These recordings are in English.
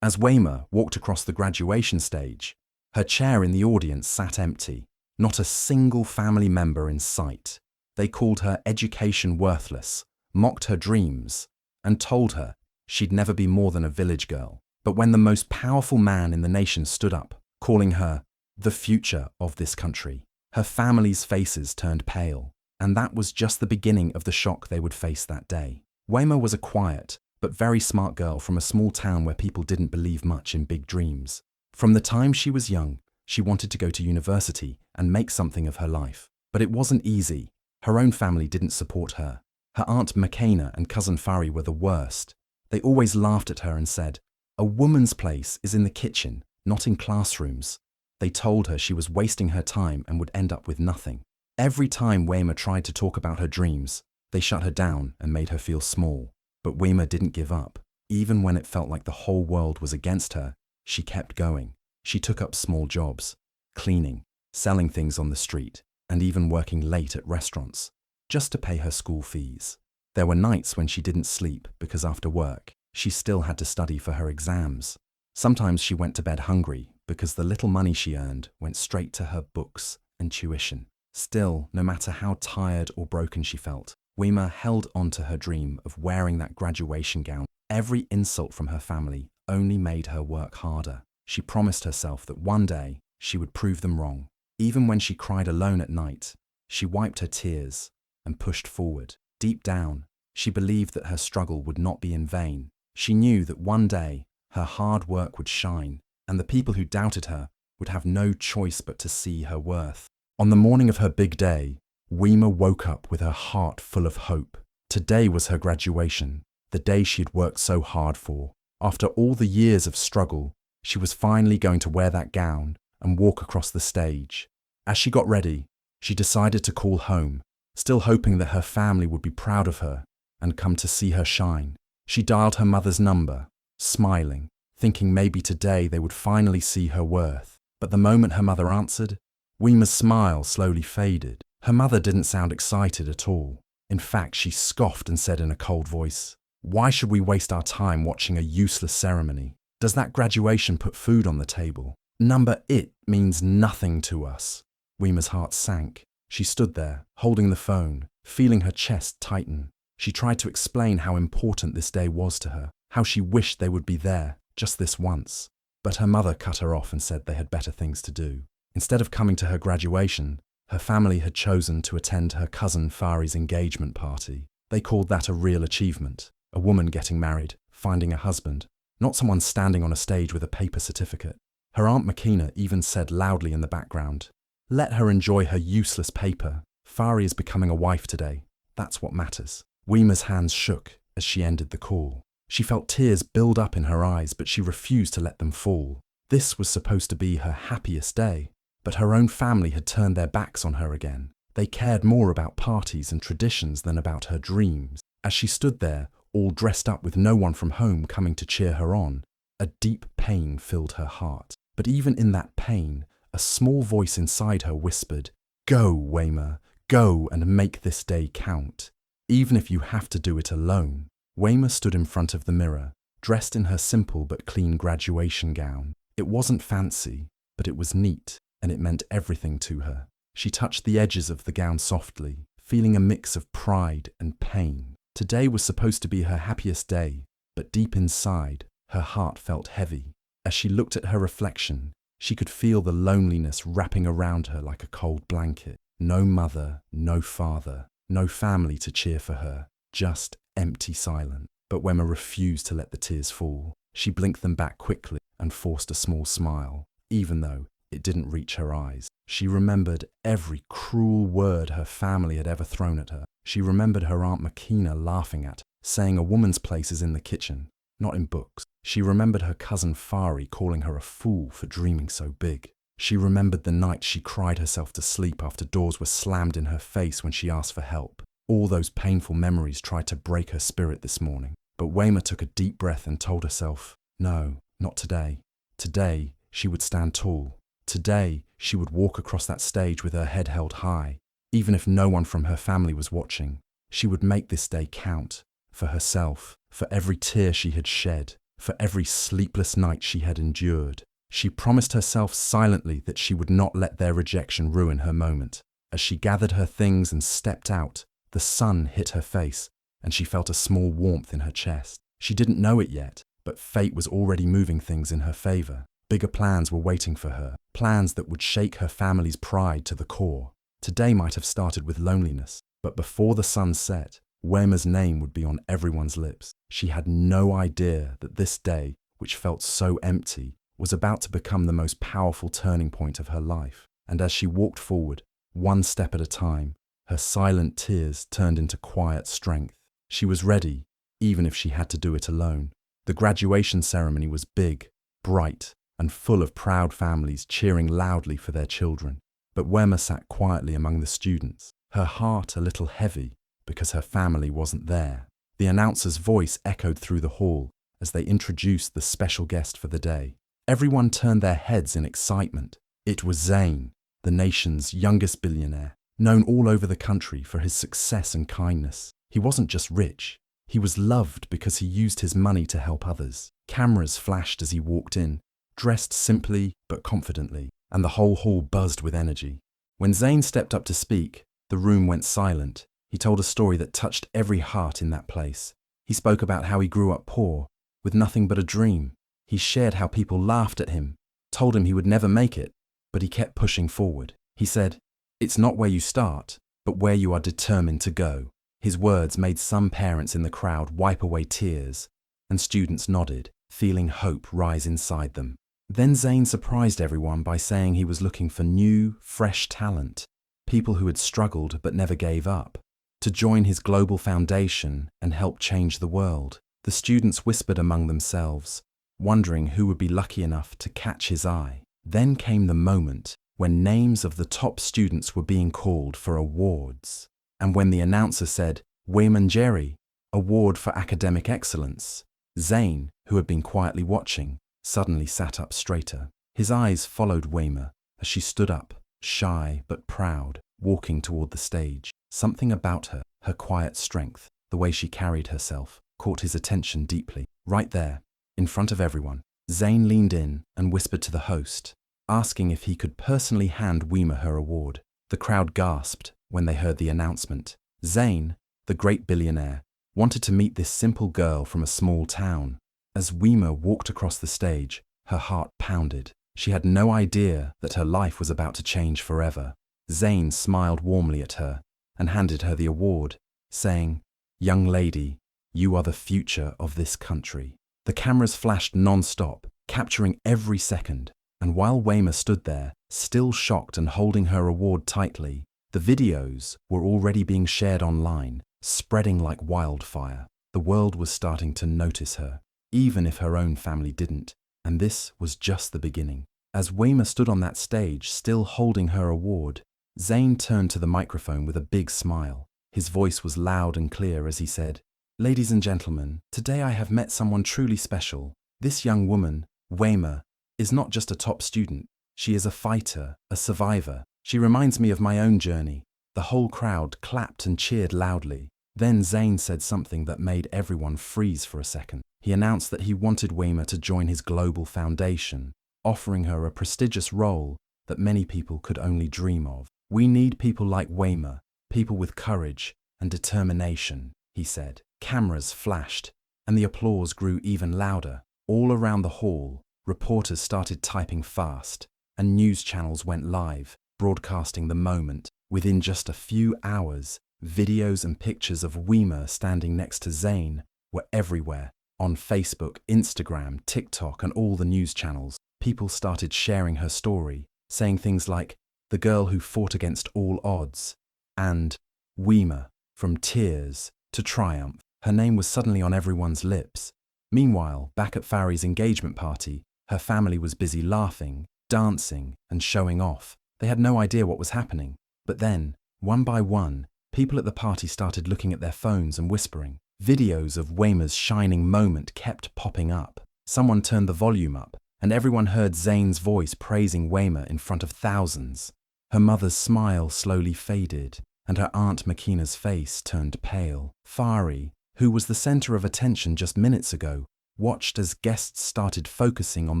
As Waymer walked across the graduation stage, her chair in the audience sat empty, not a single family member in sight. They called her education worthless, mocked her dreams, and told her she'd never be more than a village girl. But when the most powerful man in the nation stood up, calling her the future of this country, her family's faces turned pale, and that was just the beginning of the shock they would face that day. Waymer was a quiet, but very smart girl from a small town where people didn't believe much in big dreams. From the time she was young, she wanted to go to university and make something of her life. But it wasn't easy. Her own family didn't support her. Her aunt McKenna and cousin Fari were the worst. They always laughed at her and said, "A woman's place is in the kitchen, not in classrooms." They told her she was wasting her time and would end up with nothing. Every time Waymer tried to talk about her dreams, they shut her down and made her feel small. But Waymer didn't give up. Even when it felt like the whole world was against her, she kept going. She took up small jobs, cleaning, selling things on the street, and even working late at restaurants, just to pay her school fees. There were nights when she didn't sleep because after work, she still had to study for her exams. Sometimes she went to bed hungry because the little money she earned went straight to her books and tuition. Still, no matter how tired or broken she felt, Waymer held on to her dream of wearing that graduation gown. Every insult from her family only made her work harder. She promised herself that one day she would prove them wrong. Even when she cried alone at night, she wiped her tears and pushed forward. Deep down, she believed that her struggle would not be in vain. She knew that one day her hard work would shine, and the people who doubted her would have no choice but to see her worth. On the morning of her big day, Waymer woke up with her heart full of hope. Today was her graduation, the day she had worked so hard for. After all the years of struggle, she was finally going to wear that gown and walk across the stage. As she got ready, she decided to call home, still hoping that her family would be proud of her and come to see her shine. She dialed her mother's number, smiling, thinking maybe today they would finally see her worth. But the moment her mother answered, Waymer's smile slowly faded. Her mother didn't sound excited at all. In fact, she scoffed and said in a cold voice, "Why should we waste our time watching a useless ceremony? Does that graduation put food on the table? Number it means nothing to us." Waymer's heart sank. She stood there, holding the phone, feeling her chest tighten. She tried to explain how important this day was to her, how she wished they would be there, just this once. But her mother cut her off and said they had better things to do. Instead of coming to her graduation, her family had chosen to attend her cousin Fari's engagement party. They called that a real achievement, a woman getting married, finding a husband, not someone standing on a stage with a paper certificate. Her Aunt McKenna even said loudly in the background, "Let her enjoy her useless paper. Fari is becoming a wife today. That's what matters." Waymer's hands shook as she ended the call. She felt tears build up in her eyes, but she refused to let them fall. This was supposed to be her happiest day. But her own family had turned their backs on her again. They cared more about parties and traditions than about her dreams. As she stood there, all dressed up with no one from home coming to cheer her on, a deep pain filled her heart. But even in that pain, a small voice inside her whispered, "Go, Waymer, go and make this day count, even if you have to do it alone." Waymer stood in front of the mirror, dressed in her simple but clean graduation gown. It wasn't fancy, but it was neat, and it meant everything to her. She touched the edges of the gown softly, feeling a mix of pride and pain. Today was supposed to be her happiest day, but deep inside, her heart felt heavy. As she looked at her reflection, she could feel the loneliness wrapping around her like a cold blanket. No mother, no father, no family to cheer for her, just empty silence. But Waymer refused to let the tears fall. She blinked them back quickly and forced a small smile, even though it didn't reach her eyes. She remembered every cruel word her family had ever thrown at her. She remembered her Aunt McKenna laughing at her, saying a woman's place is in the kitchen, not in books. She remembered her cousin Fari calling her a fool for dreaming so big. She remembered the night she cried herself to sleep after doors were slammed in her face when she asked for help. All those painful memories tried to break her spirit this morning. But Waymer took a deep breath and told herself, no, not today. Today, she would stand tall. Today, she would walk across that stage with her head held high. Even if no one from her family was watching, she would make this day count, for herself, for every tear she had shed, for every sleepless night she had endured. She promised herself silently that she would not let their rejection ruin her moment. As she gathered her things and stepped out, the sun hit her face, and she felt a small warmth in her chest. She didn't know it yet, but fate was already moving things in her favor. Bigger plans were waiting for her, plans that would shake her family's pride to the core. Today might have started with loneliness, but before the sun set, Wema's name would be on everyone's lips. She had no idea that this day, which felt so empty, was about to become the most powerful turning point of her life. And as she walked forward, one step at a time, her silent tears turned into quiet strength. She was ready, even if she had to do it alone. The graduation ceremony was big, bright, and full of proud families cheering loudly for their children. But Wema sat quietly among the students, her heart a little heavy because her family wasn't there. The announcer's voice echoed through the hall as they introduced the special guest for the day. Everyone turned their heads in excitement. It was Zayn, the nation's youngest billionaire, known all over the country for his success and kindness. He wasn't just rich, he was loved because he used his money to help others. Cameras flashed as he walked in, dressed simply but confidently, and the whole hall buzzed with energy. When Zayn stepped up to speak, the room went silent. He told a story that touched every heart in that place. He spoke about how he grew up poor, with nothing but a dream. He shared how people laughed at him, told him he would never make it, but he kept pushing forward. He said, "It's not where you start, but where you are determined to go." His words made some parents in the crowd wipe away tears, and students nodded, feeling hope rise inside them. Then Zayn surprised everyone by saying he was looking for new, fresh talent, people who had struggled but never gave up, to join his global foundation and help change the world. The students whispered among themselves, wondering who would be lucky enough to catch his eye. Then came the moment when names of the top students were being called for awards. And when the announcer said, "Wema Award for Academic Excellence," Zayn, who had been quietly watching, suddenly sat up straighter. His eyes followed Wema as she stood up, shy but proud, walking toward the stage. Something about her, her quiet strength, the way she carried herself, caught his attention deeply. Right there, in front of everyone, Zayn leaned in and whispered to the host, asking if he could personally hand Wema her award. The crowd gasped when they heard the announcement. Zayn, the great billionaire, wanted to meet this simple girl from a small town. As Wema walked across the stage, her heart pounded. She had no idea that her life was about to change forever. Zayn smiled warmly at her and handed her the award, saying, "Young lady, you are the future of this country." The cameras flashed non-stop, capturing every second, and while Wema stood there, still shocked and holding her award tightly, the videos were already being shared online, spreading like wildfire. The world was starting to notice her, even if her own family didn't, and this was just the beginning. As Wema stood on that stage, still holding her award, Zayn turned to the microphone with a big smile. His voice was loud and clear as he said, "Ladies and gentlemen, today I have met someone truly special. This young woman, Wema, is not just a top student. She is a fighter, a survivor. She reminds me of my own journey." The whole crowd clapped and cheered loudly. Then Zayn said something that made everyone freeze for a second. He announced that he wanted Wema to join his global foundation, offering her a prestigious role that many people could only dream of. "We need people like Wema, people with courage and determination," he said. Cameras flashed, and the applause grew even louder. All around the hall, reporters started typing fast, and news channels went live, broadcasting the moment. Within just a few hours, videos and pictures of Wema standing next to Zayn were everywhere. On Facebook, Instagram, TikTok, and all the news channels, people started sharing her story, saying things like, "The girl who fought against all odds," and "Wema, from tears to triumph." Her name was suddenly on everyone's lips. Meanwhile, back at Fari's engagement party, her family was busy laughing, dancing, and showing off. They had no idea what was happening. But then, one by one, people at the party started looking at their phones and whispering. Videos of Wema's shining moment kept popping up. Someone turned the volume up, and everyone heard Zayn's voice praising Wema in front of thousands. Her mother's smile slowly faded, and her Aunt Makina's face turned pale. Fari, who was the center of attention just minutes ago, watched as guests started focusing on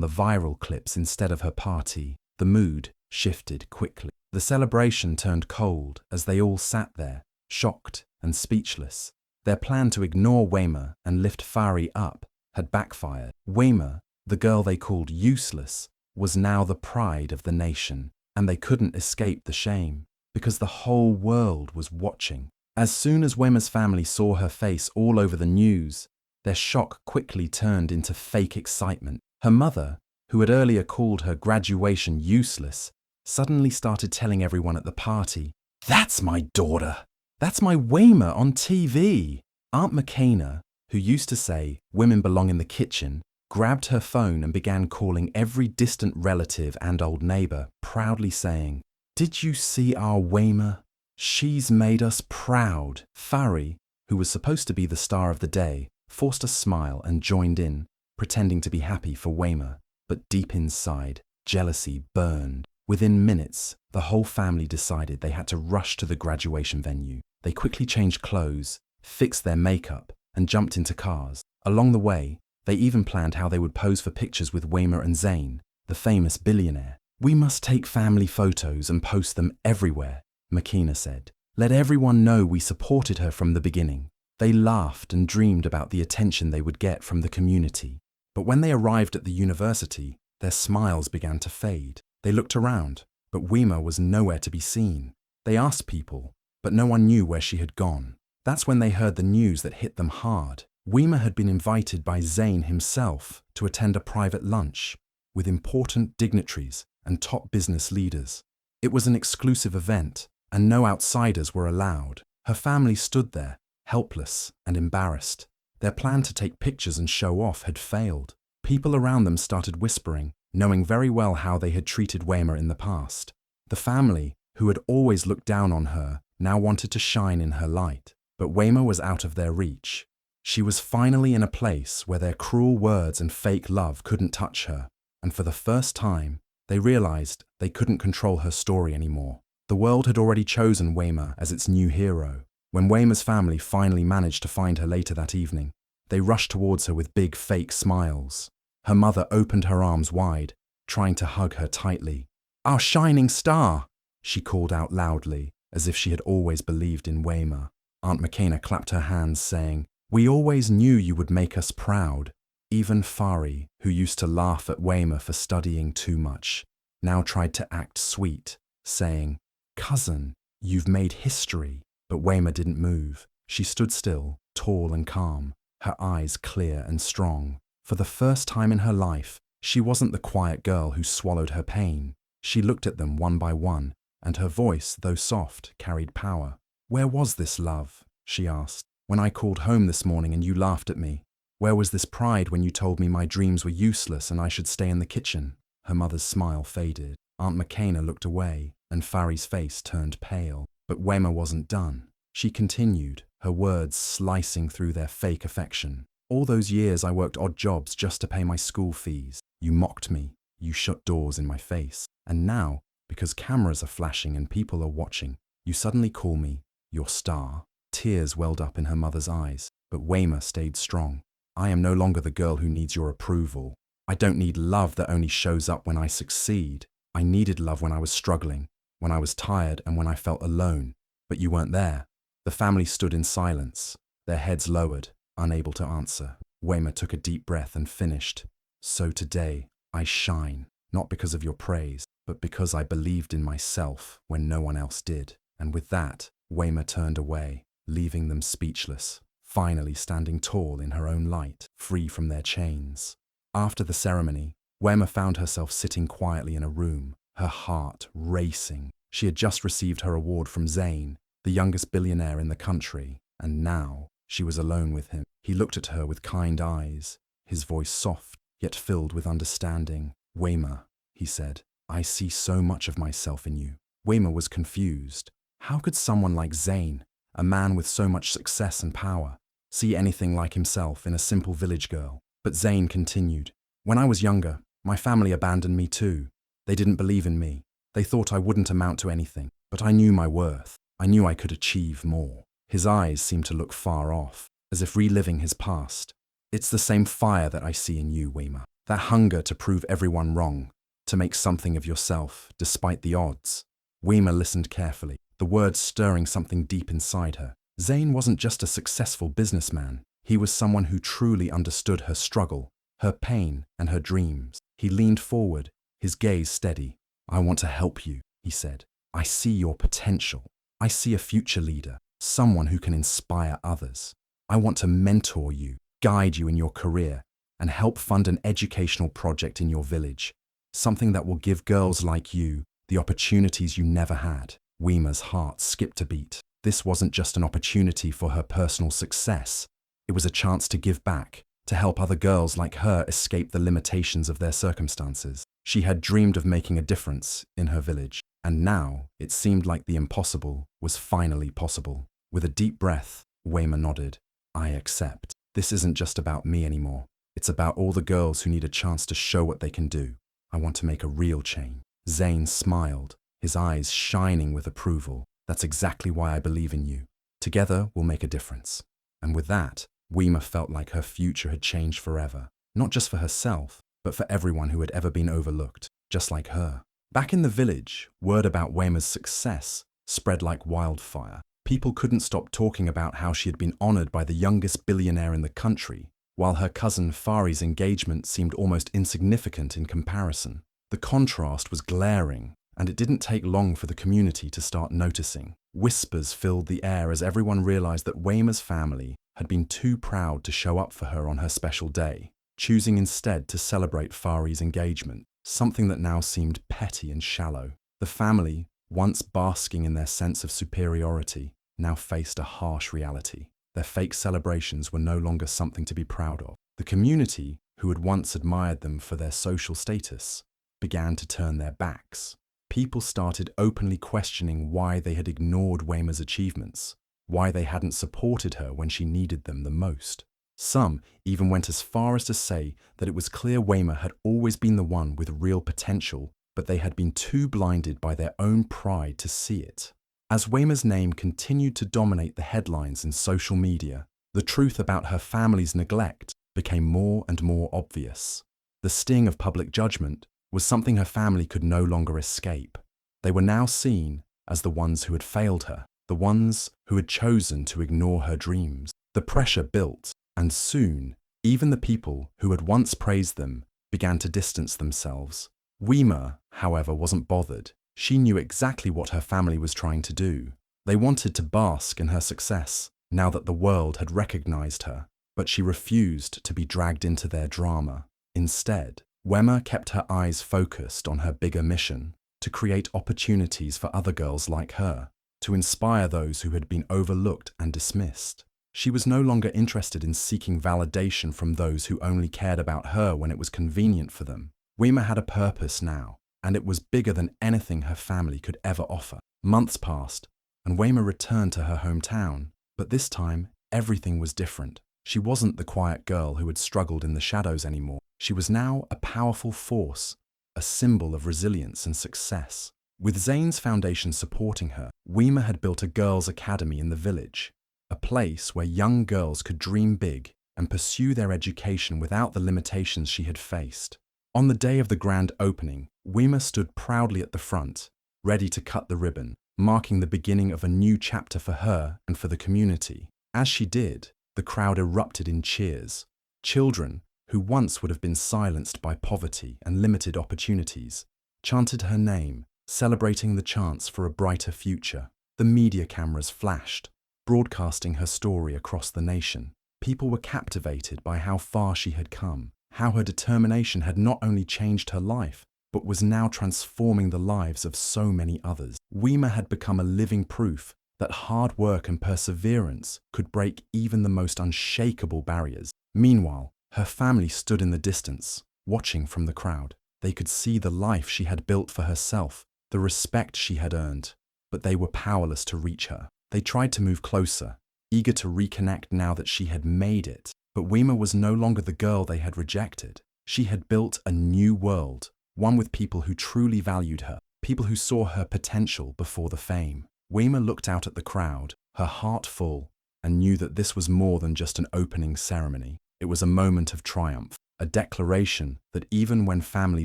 the viral clips instead of her party. The mood shifted quickly. The celebration turned cold as they all sat there, shocked and speechless. Their plan to ignore Waymer and lift Fari up had backfired. Waymer, the girl they called useless, was now the pride of the nation, and they couldn't escape the shame, because the whole world was watching. As soon as Waymer's family saw her face all over the news, their shock quickly turned into fake excitement. Her mother, who had earlier called her graduation useless, suddenly started telling everyone at the party, "That's my daughter! That's my Waymer on TV!" Aunt McKenna, who used to say, "Women belong in the kitchen," grabbed her phone and began calling every distant relative and old neighbor, proudly saying, "Did you see our Waymer? She's made us proud." Fari, who was supposed to be the star of the day, forced a smile and joined in, pretending to be happy for Waymer. But deep inside, jealousy burned. Within minutes, the whole family decided they had to rush to the graduation venue. They quickly changed clothes, fixed their makeup, and jumped into cars. Along the way, they even planned how they would pose for pictures with Waymer and Zane, the famous billionaire. "We must take family photos and post them everywhere," McKenna said. "Let everyone know we supported her from the beginning." They laughed and dreamed about the attention they would get from the community. But when they arrived at the university, their smiles began to fade. They looked around, but Waymer was nowhere to be seen. They asked people, but no one knew where she had gone. That's when they heard the news that hit them hard. Waymer had been invited by Zane himself to attend a private lunch with important dignitaries and top business leaders. It was an exclusive event, and no outsiders were allowed. Her family stood there, helpless and embarrassed. Their plan to take pictures and show off had failed. People around them started whispering, knowing very well how they had treated Waymer in the past. The family, who had always looked down on her, now wanted to shine in her light. But Waymer was out of their reach. She was finally in a place where their cruel words and fake love couldn't touch her, and for the first time, they realized they couldn't control her story anymore. The world had already chosen Waymer as its new hero. When Waymer's family finally managed to find her later that evening, they rushed towards her with big fake smiles. Her mother opened her arms wide, trying to hug her tightly. "Our shining star!" she called out loudly, as if she had always believed in Waymer. Aunt McKenna clapped her hands, saying, "We always knew you would make us proud." Even Fari, who used to laugh at Waymer for studying too much, now tried to act sweet, saying, "Cousin, you've made history." But Waymer didn't move. She stood still, tall and calm, her eyes clear and strong. For the first time in her life, she wasn't the quiet girl who swallowed her pain. She looked at them one by one, and her voice, though soft, carried power. "Where was this love?" she asked. "When I called home this morning and you laughed at me? Where was this pride when you told me my dreams were useless and I should stay in the kitchen?" Her mother's smile faded. Aunt McKenna looked away, and Fari's face turned pale. But Waymer wasn't done. She continued, her words slicing through their fake affection. "All those years I worked odd jobs just to pay my school fees. You mocked me. You shut doors in my face. And now, because cameras are flashing and people are watching, you suddenly call me your star." Tears welled up in her mother's eyes, but Waymer stayed strong. "I am no longer the girl who needs your approval. I don't need love that only shows up when I succeed. I needed love when I was struggling, when I was tired and when I felt alone. But you weren't there." The family stood in silence, their heads lowered, unable to answer. Waymer took a deep breath and finished. "So today, I shine, not because of your praise, but because I believed in myself when no one else did." And with that, Waymer turned away, leaving them speechless, finally standing tall in her own light, free from their chains. After the ceremony, Waymer found herself sitting quietly in a room, her heart racing. She had just received her award from Zane, the youngest billionaire in the country, and now she was alone with him. He looked at her with kind eyes, his voice soft, yet filled with understanding. "Waymer," he said, "I see so much of myself in you." Waymer was confused. How could someone like Zane, a man with so much success and power, see anything like himself in a simple village girl? But Zane continued, "When I was younger, my family abandoned me too. They didn't believe in me. They thought I wouldn't amount to anything. But I knew my worth. I knew I could achieve more." His eyes seemed to look far off, as if reliving his past. It's the same fire that I see in you, Weema. That hunger to prove everyone wrong, to make something of yourself, despite the odds. Weema listened carefully, the words stirring something deep inside her. Zayn wasn't just a successful businessman. He was someone who truly understood her struggle, her pain, and her dreams. He leaned forward, his gaze steady. I want to help you, he said. I see your potential. I see a future leader, someone who can inspire others. I want to mentor you, guide you in your career, and help fund an educational project in your village, something that will give girls like you the opportunities you never had. Weema's heart skipped a beat. This wasn't just an opportunity for her personal success. It was a chance to give back, to help other girls like her escape the limitations of their circumstances. She had dreamed of making a difference in her village, and now it seemed like the impossible was finally possible. With a deep breath, Weema nodded. I accept. This isn't just about me anymore. It's about all the girls who need a chance to show what they can do. I want to make a real change. Zayn smiled, his eyes shining with approval. That's exactly why I believe in you. Together, we'll make a difference. And with that, Weema felt like her future had changed forever. Not just for herself, but for everyone who had ever been overlooked, just like her. Back in the village, word about Weema's success spread like wildfire. People couldn't stop talking about how she had been honored by the youngest billionaire in the country, while her cousin Fari's engagement seemed almost insignificant in comparison. The contrast was glaring, and it didn't take long for the community to start noticing. Whispers filled the air as everyone realized that Weema's family had been too proud to show up for her on her special day, choosing instead to celebrate Fari's engagement, something that now seemed petty and shallow. The family, once basking in their sense of superiority, now faced a harsh reality. Their fake celebrations were no longer something to be proud of. The community, who had once admired them for their social status, began to turn their backs. People started openly questioning why they had ignored Weema's achievements, why they hadn't supported her when she needed them the most. Some even went as far as to say that it was clear Weema had always been the one with real potential, but they had been too blinded by their own pride to see it. As Weema's name continued to dominate the headlines in social media, the truth about her family's neglect became more and more obvious. The sting of public judgment was something her family could no longer escape. They were now seen as the ones who had failed her, the ones who had chosen to ignore her dreams. The pressure built, and soon, even the people who had once praised them began to distance themselves. Weema, however, wasn't bothered. She knew exactly what her family was trying to do. They wanted to bask in her success, now that the world had recognized her, but she refused to be dragged into their drama. Instead, Weema kept her eyes focused on her bigger mission, to create opportunities for other girls like her, to inspire those who had been overlooked and dismissed. She was no longer interested in seeking validation from those who only cared about her when it was convenient for them. Weema had a purpose now, and it was bigger than anything her family could ever offer. Months passed, and Weema returned to her hometown, but this time, everything was different. She wasn't the quiet girl who had struggled in the shadows anymore. She was now a powerful force, a symbol of resilience and success. With Zayn's foundation supporting her, Weema had built a girls' academy in the village, a place where young girls could dream big and pursue their education without the limitations she had faced. On the day of the grand opening, Weema stood proudly at the front, ready to cut the ribbon, marking the beginning of a new chapter for her and for the community. As she did, the crowd erupted in cheers. Children, who once would have been silenced by poverty and limited opportunities, chanted her name, celebrating the chance for a brighter future. The media cameras flashed, broadcasting her story across the nation. People were captivated by how far she had come, how her determination had not only changed her life, but was now transforming the lives of so many others. Weema had become a living proof that hard work and perseverance could break even the most unshakable barriers. Meanwhile, her family stood in the distance, watching from the crowd. They could see the life she had built for herself, the respect she had earned, but they were powerless to reach her. They tried to move closer, eager to reconnect now that she had made it. But Weema was no longer the girl they had rejected. She had built a new world, one with people who truly valued her, people who saw her potential before the fame. Weema looked out at the crowd, her heart full, and knew that this was more than just an opening ceremony. It was a moment of triumph, a declaration that even when family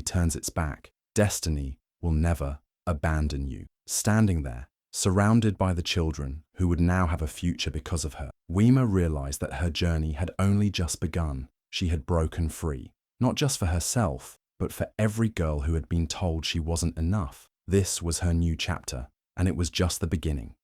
turns its back, destiny will never abandon you. Standing there, surrounded by the children who would now have a future because of her, Weema realized that her journey had only just begun. She had broken free, not just for herself, but for every girl who had been told she wasn't enough. This was her new chapter, and it was just the beginning.